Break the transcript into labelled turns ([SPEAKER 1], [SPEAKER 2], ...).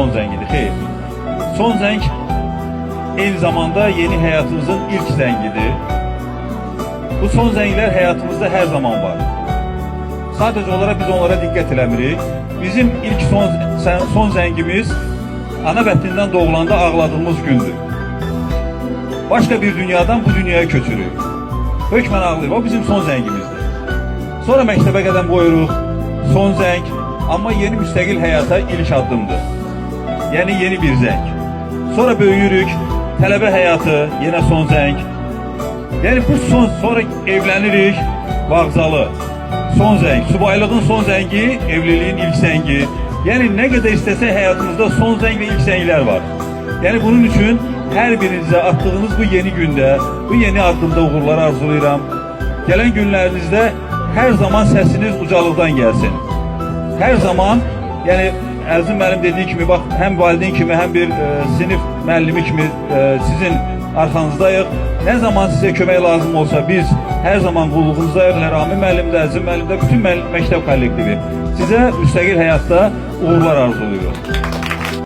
[SPEAKER 1] son zəngidir. Xeyr. Son zəng eyni zamanda yeni həyatımızın ilk zəngidir. Bu son zənglər həyatımızda hər zaman var. Sadəcə olaraq biz onlara diqqət eləmirik. Bizim ilk son zəngimiz ana bətnindən doğulanda ağladığımız gündür. Başqa bir dünyadan bu dünyaya köçürük. Hökmən ağlayır. O bizim son zəngimizdir. Sonra məktəbə qədəm qoyuruq. Son zəng. Amma yeni müstəqil həyata ilk addımdır. Yəni yeni bir zəng. Sonra böyüyürük. Tələbə həyatı, yenə son zəng. Yəni bu sonra evlənirik. Vağzalı. Son zəng. Subaylığın son zəngi, evliliyin ilk zəngi. Yəni nə qədər istəsək həyatımızda son zəng və ilk zənglər var. Yəni bunun üçün hər birinizə attığınız bu yeni gündə, bu yeni addımda uğurlar arzulayıram. Gələn günlərinizdə hər zaman səsiniz ucalıqdan gəlsin. Hər zaman, yəni Əzim müəllim dediyi kimi, bax, həm valideyn kimi, həm bir sinif müəllimi kimi sizin arxanızdayıq. Nə zaman sizə kömək lazım olsa biz hər zaman qulluğunuzdayıq. Rami müəllim də, Əzim müəllim də, bütün məktəb kollektivi sizə müstəqil həyatda uğurlar arzuluyor.